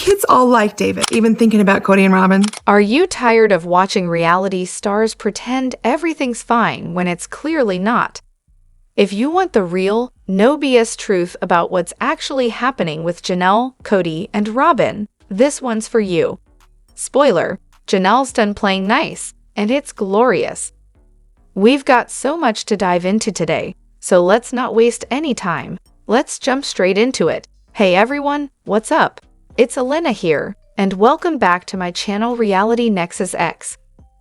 kids all like David, even thinking about Kody and Robyn. Are you tired of watching reality stars pretend everything's fine when it's clearly not? If you want the real, no BS truth about what's actually happening with Janelle, Kody, and Robyn, this one's for you. Spoiler, Janelle's done playing nice, and it's glorious. We've got so much to dive into today, so let's not waste any time. Let's jump straight into it. Hey everyone, what's up? It's Elena here, and welcome back to my channel Reality Nexus X.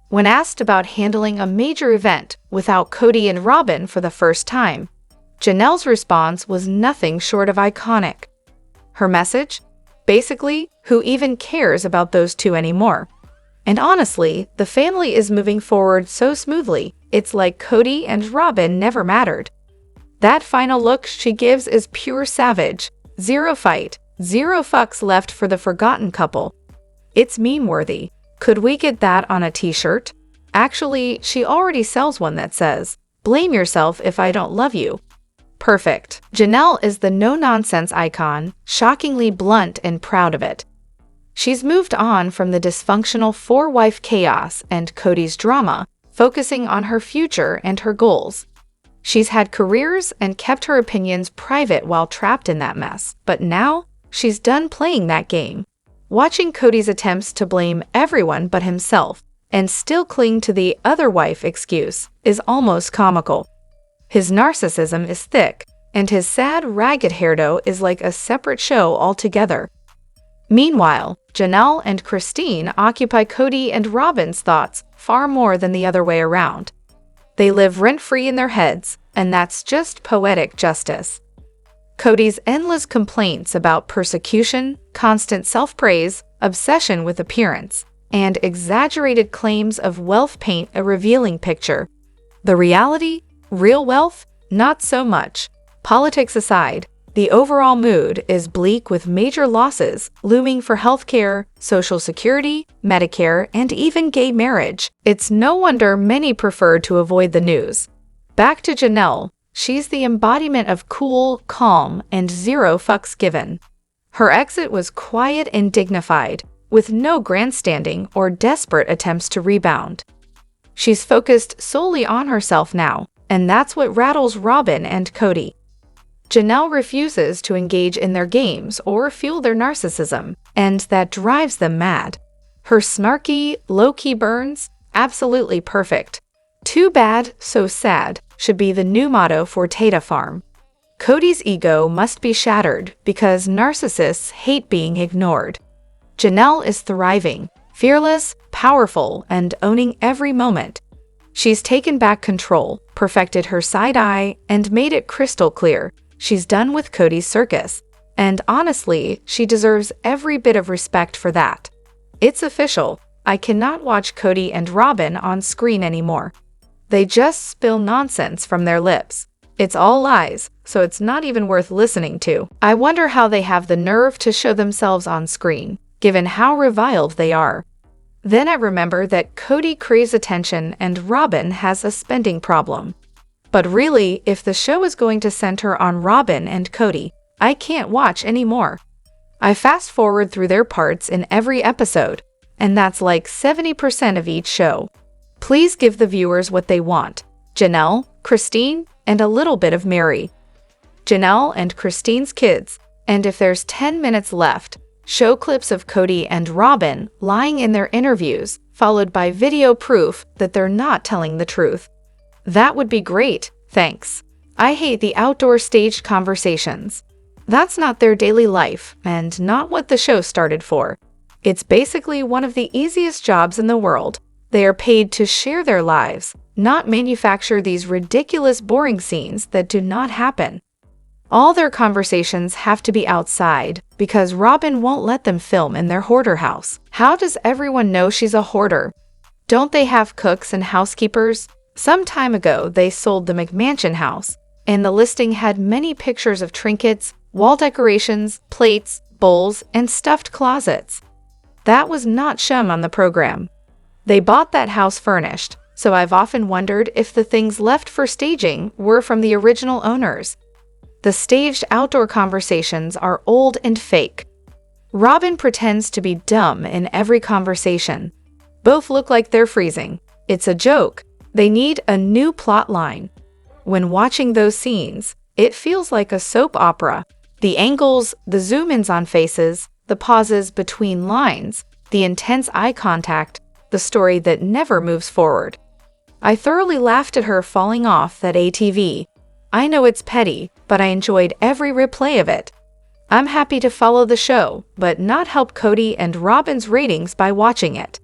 When asked about handling a major event without Kody and Robyn for the first time, Janelle's response was nothing short of iconic. Her message? Basically, who even cares about those two anymore? And honestly, the family is moving forward so smoothly, it's like Kody and Robyn never mattered. That final look she gives is pure savage. Zero fight, zero fucks left for the forgotten couple. It's meme-worthy. Could we get that on a t-shirt? Actually, she already sells one that says, "Blame yourself if I don't love you." Perfect. Janelle is the no-nonsense icon, shockingly blunt and proud of it. She's moved on from the dysfunctional four-wife chaos and Kody's drama, focusing on her future and her goals. She's had careers and kept her opinions private while trapped in that mess, but now she's done playing that game. Watching Kody's attempts to blame everyone but himself and still cling to the other wife excuse is almost comical. His narcissism is thick, and his sad, ragged hairdo is like a separate show altogether. Meanwhile, Janelle and Christine occupy Kody and Robyn's thoughts far more than the other way around. They live rent-free in their heads, and that's just poetic justice. Kody's endless complaints about persecution, constant self-praise, obsession with appearance, and exaggerated claims of wealth paint a revealing picture. The reality? Real wealth? Not so much. Politics aside, the overall mood is bleak with major losses looming for healthcare, Social Security, Medicare, and even gay marriage. It's no wonder many prefer to avoid the news. Back to Janelle. She's the embodiment of cool, calm, and zero fucks given. Her exit was quiet and dignified, with no grandstanding or desperate attempts to rebound. She's focused solely on herself now, and that's what rattles Robyn and Kody. Janelle refuses to engage in their games or fuel their narcissism, and that drives them mad. Her snarky, low-key burns? Absolutely perfect. Too bad, so sad should be the new motto for Tata Farm. Kody's ego must be shattered because narcissists hate being ignored. Janelle is thriving, fearless, powerful, and owning every moment. She's taken back control, perfected her side eye, and made it crystal clear. She's done with Kody's circus, and honestly, she deserves every bit of respect for that. It's official. I cannot watch Kody and Robyn on screen anymore. They just spill nonsense from their lips. It's all lies, so it's not even worth listening to. I wonder how they have the nerve to show themselves on screen, given how reviled they are. Then I remember that Kody craves attention and Robyn has a spending problem. But really, if the show is going to center on Robyn and Kody, I can't watch anymore. I fast forward through their parts in every episode, and that's like 70% of each show. Please give the viewers what they want: Janelle, Christine, and a little bit of Mary. Janelle and Christine's kids, and if there's 10 minutes left, show clips of Kody and Robyn lying in their interviews, followed by video proof that they're not telling the truth. That would be great, thanks. I hate the outdoor staged conversations. That's not their daily life, and not what the show started for. It's basically one of the easiest jobs in the world. They are paid to share their lives, not manufacture these ridiculous boring scenes that do not happen. All their conversations have to be outside, because Robyn won't let them film in their hoarder house. How does everyone know she's a hoarder? Don't they have cooks and housekeepers? Some time ago, they sold the McMansion house, and the listing had many pictures of trinkets, wall decorations, plates, bowls, and stuffed closets. That was not shown on the program. They bought that house furnished, so I've often wondered if the things left for staging were from the original owners. The staged outdoor conversations are old and fake. Robyn pretends to be dumb in every conversation. Both look like they're freezing. It's a joke. They need a new plot line. When watching those scenes, it feels like a soap opera. The angles, the zoom-ins on faces, the pauses between lines, the intense eye contact, the story that never moves forward. I thoroughly laughed at her falling off that ATV. I know it's petty, but I enjoyed every replay of it. I'm happy to follow the show, but not help Kody and Robyn's ratings by watching it.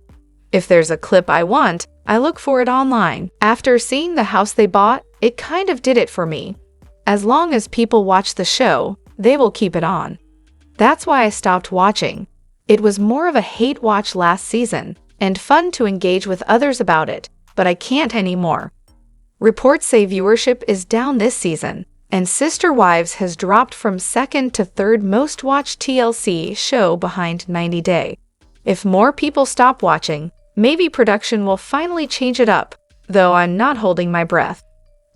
If there's a clip I want, I look for it online. After seeing the house they bought, it kind of did it for me. As long as people watch the show, they will keep it on. That's why I stopped watching. It was more of a hate watch last season, and fun to engage with others about it, but I can't anymore. Reports say viewership is down this season, and Sister Wives has dropped from second to third most watched TLC show behind 90 Day. If more people stop watching, maybe production will finally change it up, though I'm not holding my breath.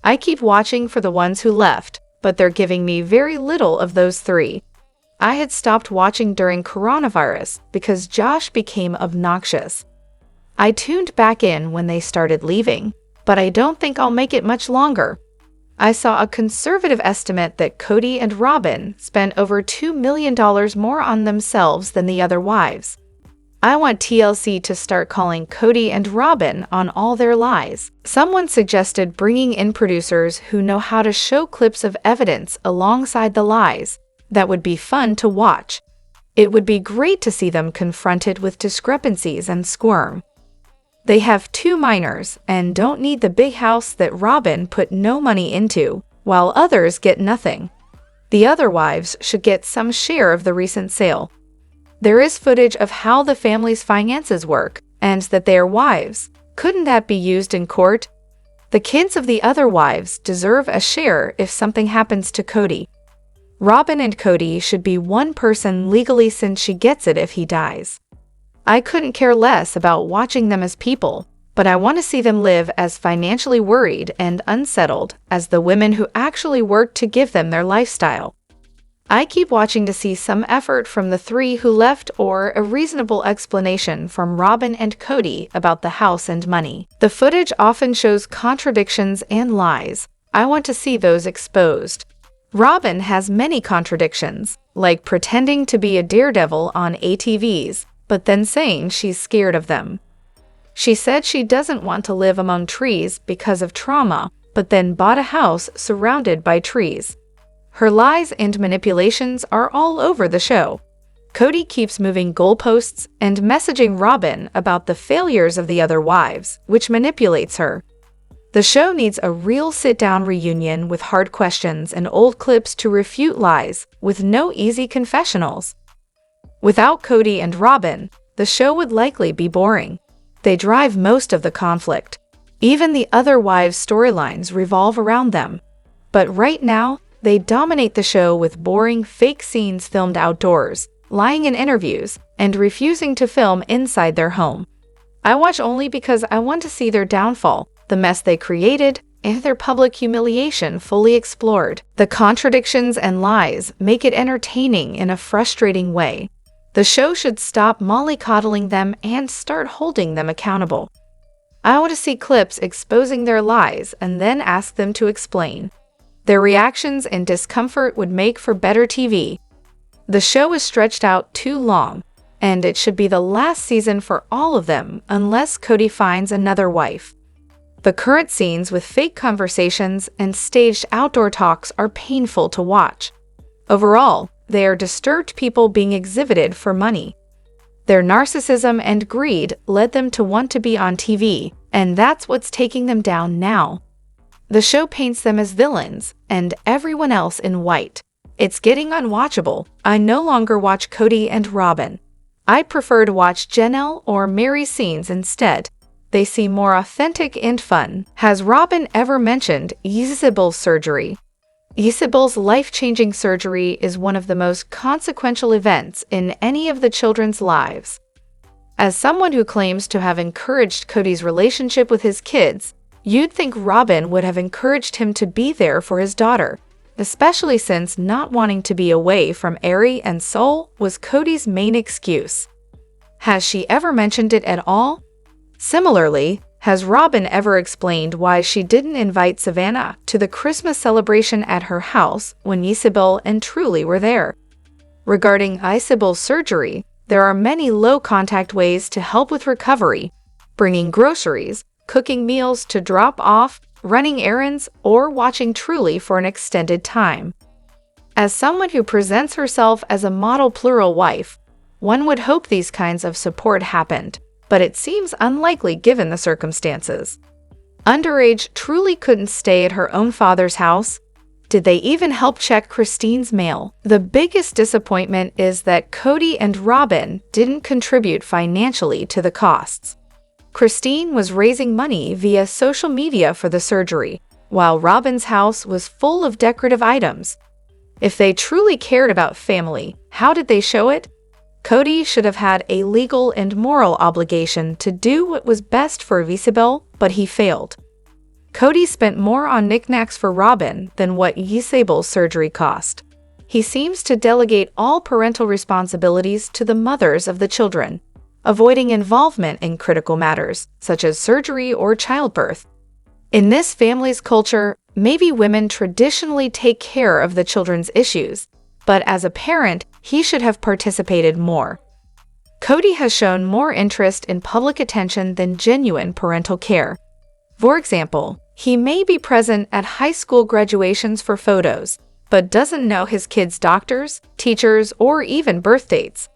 I keep watching for the ones who left, but they're giving me very little of those three. I had stopped watching during coronavirus because Josh became obnoxious. I tuned back in when they started leaving, but I don't think I'll make it much longer. I saw a conservative estimate that Kody and Robyn spent over $2 million more on themselves than the other wives. I want TLC to start calling Kody and Robyn on all their lies. Someone suggested bringing in producers who know how to show clips of evidence alongside the lies. That would be fun to watch. It would be great to see them confronted with discrepancies and squirm. They have 2 minors and don't need the big house that Robyn put no money into, while others get nothing. The other wives should get some share of the recent sale. There is footage of how the family's finances work, and that they are wives. Couldn't that be used in court? The kids of the other wives deserve a share if something happens to Kody. Robyn and Kody should be one person legally since she gets it if he dies. I couldn't care less about watching them as people, but I want to see them live as financially worried and unsettled as the women who actually worked to give them their lifestyle. I keep watching to see some effort from the 3 who left or a reasonable explanation from Robyn and Kody about the house and money. The footage often shows contradictions and lies. I want to see those exposed. Robyn has many contradictions, like pretending to be a daredevil on ATVs, but then saying she's scared of them. She said she doesn't want to live among trees because of trauma, but then bought a house surrounded by trees. Her lies and manipulations are all over the show. Kody keeps moving goalposts and messaging Robyn about the failures of the other wives, which manipulates her. The show needs a real sit-down reunion with hard questions and old clips to refute lies, with no easy confessionals. Without Kody and Robyn, the show would likely be boring. They drive most of the conflict. Even the other wives' storylines revolve around them. But right now, they dominate the show with boring, fake scenes filmed outdoors, lying in interviews, and refusing to film inside their home. I watch only because I want to see their downfall, the mess they created, and their public humiliation fully explored. The contradictions and lies make it entertaining in a frustrating way. The show should stop mollycoddling them and start holding them accountable. I want to see clips exposing their lies and then ask them to explain. Their reactions and discomfort would make for better TV. The show is stretched out too long, and it should be the last season for all of them unless Kody finds another wife. The current scenes with fake conversations and staged outdoor talks are painful to watch. Overall, they are disturbed people being exhibited for money. Their narcissism and greed led them to want to be on TV, and that's what's taking them down now. The show paints them as villains, and everyone else in white. It's getting unwatchable. I no longer watch Kody and Robyn. I prefer to watch Janelle or Mary's scenes instead. They seem more authentic and fun. Has Robyn ever mentioned Isabel's surgery? Isabel's life-changing surgery is one of the most consequential events in any of the children's lives. As someone who claims to have encouraged Kody's relationship with his kids, you'd think Robyn would have encouraged him to be there for his daughter. especially since not wanting to be away from Ari and Sol was Kody's main excuse. Has she ever mentioned it at all? Similarly, has Robyn ever explained why she didn't invite Savannah to the Christmas celebration at her house when Isabel and Truly were there? Regarding Isabel's surgery, there are many low-contact ways to help with recovery, bringing groceries, cooking meals to drop off, running errands, or watching Truly for an extended time. As someone who presents herself as a model plural wife, one would hope these kinds of support happened, but it seems unlikely given the circumstances. Underage Truly couldn't stay at her own father's house. Did they even help check Christine's mail? The biggest disappointment is that Kody and Robyn didn't contribute financially to the costs. Christine was raising money via social media for the surgery, while Robyn's house was full of decorative items. If they truly cared about family, how did they show it? Kody should have had a legal and moral obligation to do what was best for Isabel, but he failed. Kody spent more on knickknacks for Robyn than what Isabel's surgery cost. He seems to delegate all parental responsibilities to the mothers of the children, avoiding involvement in critical matters, such as surgery or childbirth. In this family's culture, maybe women traditionally take care of the children's issues, but as a parent, he should have participated more. Kody has shown more interest in public attention than genuine parental care. For example, he may be present at high school graduations for photos, but doesn't know his kids' doctors, teachers, or even birth dates.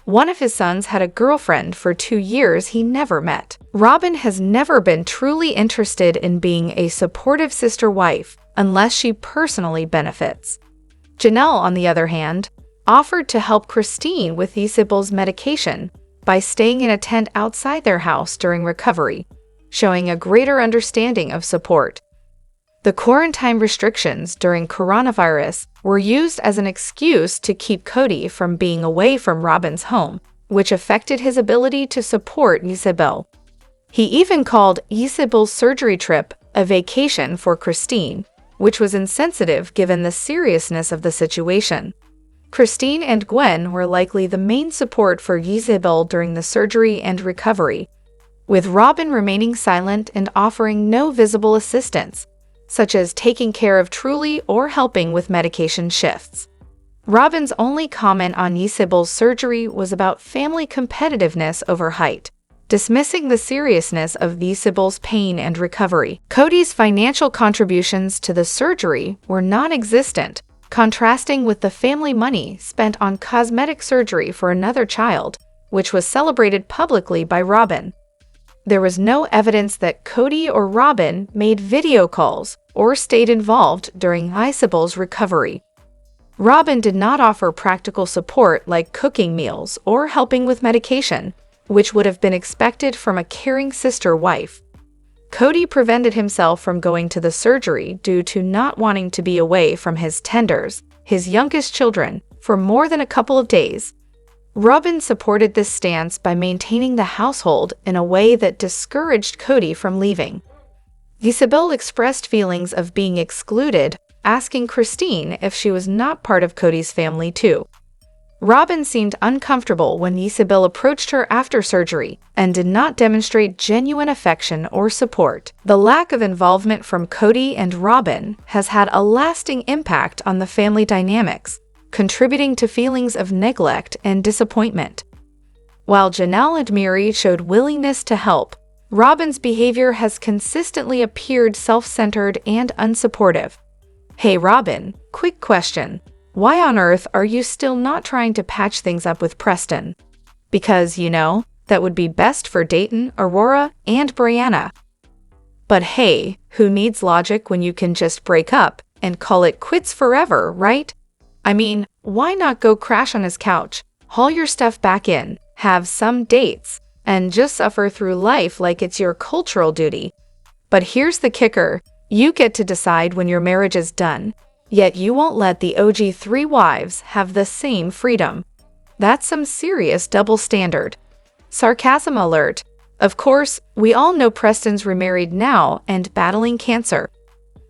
One of his sons had a girlfriend for 2 years he never met. Robyn has never been truly interested in being a supportive sister wife unless she personally benefits. Janelle, on the other hand, offered to help Christine with Isabel's medication by staying in a tent outside their house during recovery, showing a greater understanding of support. The quarantine restrictions during coronavirus were used as an excuse to keep Kody from being away from Robyn's home, which affected his ability to support Isabel. He even called Isabel's surgery trip a vacation for Christine, which was insensitive given the seriousness of the situation. Christine and Gwen were likely the main support for Isabel during the surgery and recovery, with Robyn remaining silent and offering no visible assistance, such as taking care of Truly or helping with medication shifts. Robyn's only comment on Isabel's surgery was about family competitiveness over height, dismissing the seriousness of Isabel's pain and recovery. Kody's financial contributions to the surgery were non-existent, contrasting with the family money spent on cosmetic surgery for another child, which was celebrated publicly by Robyn. There was no evidence that Kody or Robyn made video calls or stayed involved during Isabel's recovery. Robyn did not offer practical support like cooking meals or helping with medication, which would have been expected from a caring sister wife. Kody prevented himself from going to the surgery due to not wanting to be away from his tenders, his youngest children, for more than a couple of days. Robyn supported this stance by maintaining the household in a way that discouraged Kody from leaving. Isabel expressed feelings of being excluded, asking Christine if she was not part of Kody's family too. Robyn seemed uncomfortable when Isabel approached her after surgery and did not demonstrate genuine affection or support. The lack of involvement from Kody and Robyn has had a lasting impact on the family dynamics, contributing to feelings of neglect and disappointment. While Janelle and Miri showed willingness to help, Robyn's behavior has consistently appeared self-centered and unsupportive. Hey Robyn, quick question. Why on earth are you still not trying to patch things up with Preston? Because, that would be best for Dayton, Aurora, and Brianna. But hey, who needs logic when you can just break up and call it quits forever, right? I mean, why not go crash on his couch, haul your stuff back in, have some dates, and just suffer through life like it's your cultural duty? But here's the kicker. You get to decide when your marriage is done, yet you won't let the OG 3 wives have the same freedom. That's some serious double standard. Sarcasm alert. Of course, we all know Preston's remarried now and battling cancer.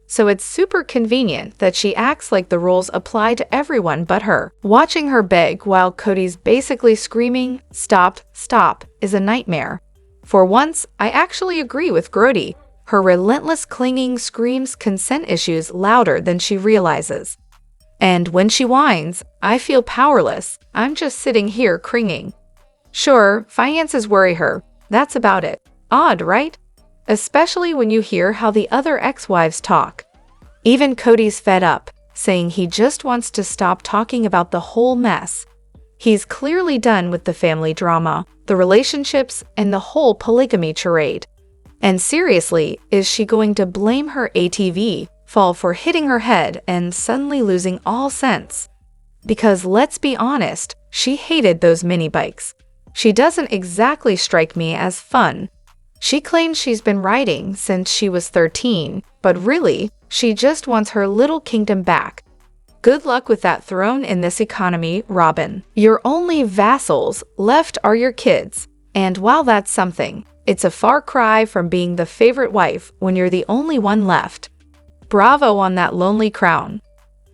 so it's super convenient that she acts like the rules apply to everyone but her. Watching her beg while Kody's basically screaming, "Stop, stop," is a nightmare. For once, I actually agree with Kody. Her relentless clinging screams consent issues louder than she realizes. And when she whines, I feel powerless. I'm just sitting here cringing. Sure, finances worry her. That's about it. Odd, right? Especially when you hear how the other ex-wives talk. Even Kody's fed up, saying he just wants to stop talking about the whole mess. He's clearly done with the family drama, the relationships, and the whole polygamy charade. And seriously, is she going to blame her ATV fall for hitting her head and suddenly losing all sense? Because let's be honest, she hated those mini bikes. She doesn't exactly strike me as fun. She claims she's been riding since she was 13, but really, she just wants her little kingdom back. Good luck with that throne in this economy, Robyn. Your only vassals left are your kids, and while that's something, it's a far cry from being the favorite wife when you're the only one left. Bravo on that lonely crown.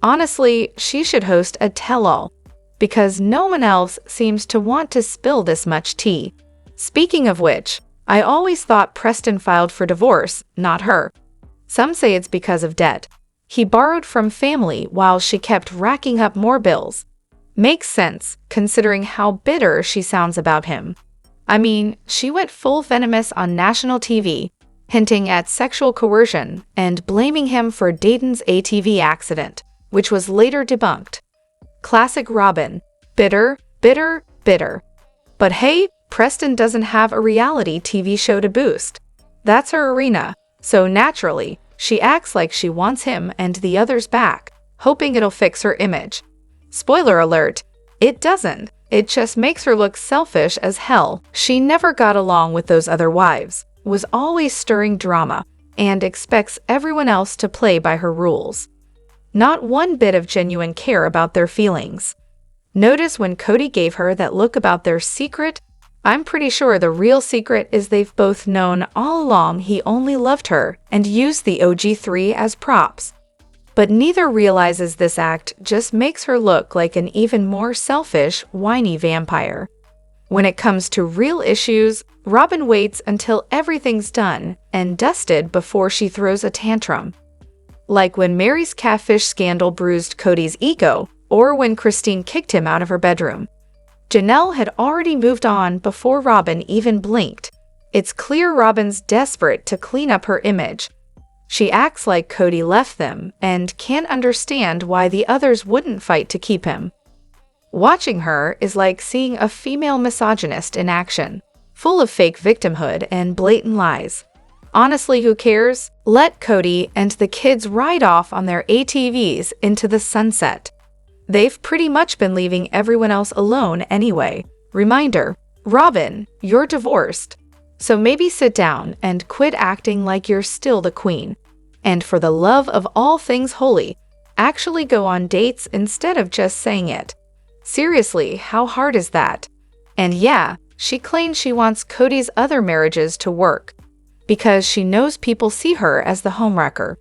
Honestly, she should host a tell-all, because no one else seems to want to spill this much tea. Speaking of which, I always thought Preston filed for divorce, not her. Some say it's because of debt. He borrowed from family while she kept racking up more bills. Makes sense, considering how bitter she sounds about him. I mean, she went full venomous on national TV, hinting at sexual coercion and blaming him for Dayton's ATV accident, which was later debunked. Classic Robyn. Bitter, bitter, bitter. But hey, Preston doesn't have a reality TV show to boost. That's her arena, so naturally, she acts like she wants him and the others back, hoping it'll fix her image. Spoiler alert, it doesn't. It just makes her look selfish as hell. She never got along with those other wives, was always stirring drama, and expects everyone else to play by her rules. Not one bit of genuine care about their feelings. Notice when Kody gave her that look about their secret? I'm pretty sure the real secret is they've both known all along he only loved her and used the OG3 as props. But neither realizes this act just makes her look like an even more selfish, whiny vampire. When it comes to real issues, Robyn waits until everything's done and dusted before she throws a tantrum. Like when Mary's catfish scandal bruised Kody's ego, or when Christine kicked him out of her bedroom. Janelle had already moved on before Robyn even blinked. It's clear Robyn's desperate to clean up her image. She acts like Kody left them and can't understand why the others wouldn't fight to keep him. Watching her is like seeing a female misogynist in action, full of fake victimhood and blatant lies. Honestly, who cares? Let Kody and the kids ride off on their ATVs into the sunset. They've pretty much been leaving everyone else alone anyway. Reminder, Robyn, you're divorced. So maybe sit down and quit acting like you're still the queen. And for the love of all things holy, actually go on dates instead of just saying it. Seriously, how hard is that? And yeah, she claims she wants Kody's other marriages to work, because she knows people see her as the homewrecker.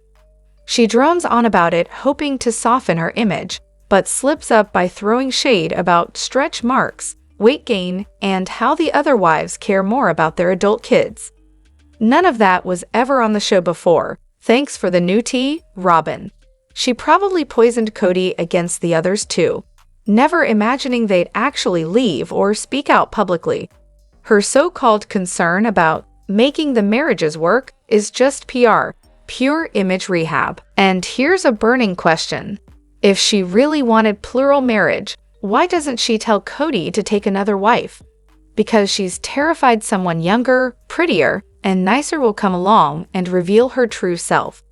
She drones on about it, hoping to soften her image, but slips up by throwing shade about stretch marks, weight gain, and how the other wives care more about their adult kids. None of that was ever on the show before. Thanks for the new tea, Robyn. She probably poisoned Kody against the others too, never imagining they'd actually leave or speak out publicly. Her so-called concern about making the marriages work is just PR, pure image rehab. And here's a burning question. If she really wanted plural marriage, why doesn't she tell Kody to take another wife? Because she's terrified someone younger, prettier, and nicer will come along and reveal her true self.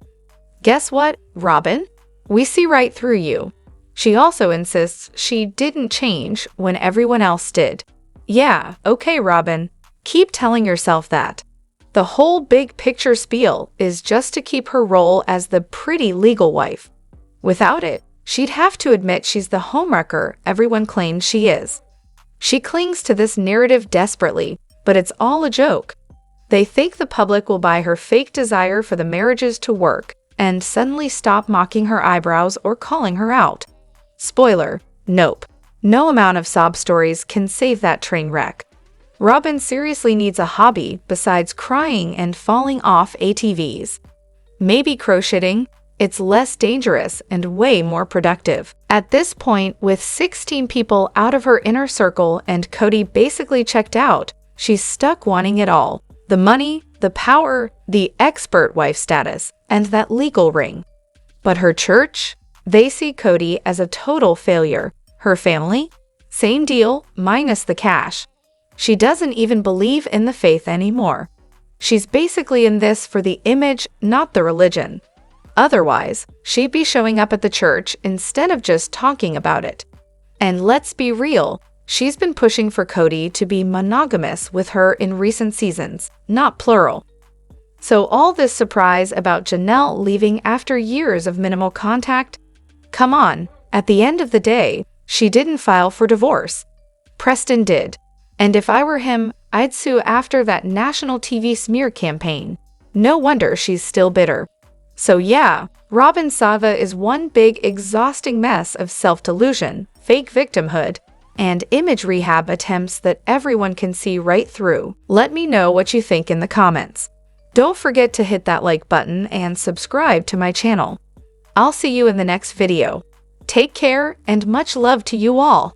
Guess what, Robyn? We see right through you. She also insists she didn't change when everyone else did. Yeah, okay, Robyn. Keep telling yourself that. The whole big picture spiel is just to keep her role as the pretty legal wife. Without it, she'd have to admit she's the homewrecker everyone claims she is. She clings to this narrative desperately, but it's all a joke. They think the public will buy her fake desire for the marriages to work, and suddenly stop mocking her eyebrows or calling her out. Spoiler, nope. No amount of sob stories can save that train wreck. Robyn seriously needs a hobby besides crying and falling off ATVs. Maybe crocheting. It's less dangerous and way more productive. At this point, with 16 people out of her inner circle and Kody basically checked out, she's stuck wanting it all. The money, the power, the expert wife status, and that legal ring. But her church? They see Kody as a total failure. Her family? Same deal, minus the cash. She doesn't even believe in the faith anymore. She's basically in this for the image, not the religion. Otherwise, she'd be showing up at the church instead of just talking about it. And let's be real, she's been pushing for Kody to be monogamous with her in recent seasons, not plural. So all this surprise about Janelle leaving after years of minimal contact? Come on, at the end of the day, she didn't file for divorce. Preston did. And if I were him, I'd sue after that national TV smear campaign. No wonder she's still bitter. So yeah, Robyn Sava is one big exhausting mess of self-delusion, fake victimhood, and image rehab attempts that everyone can see right through. Let me know what you think in the comments. Don't forget to hit that like button and subscribe to my channel. I'll see you in the next video. Take care and much love to you all.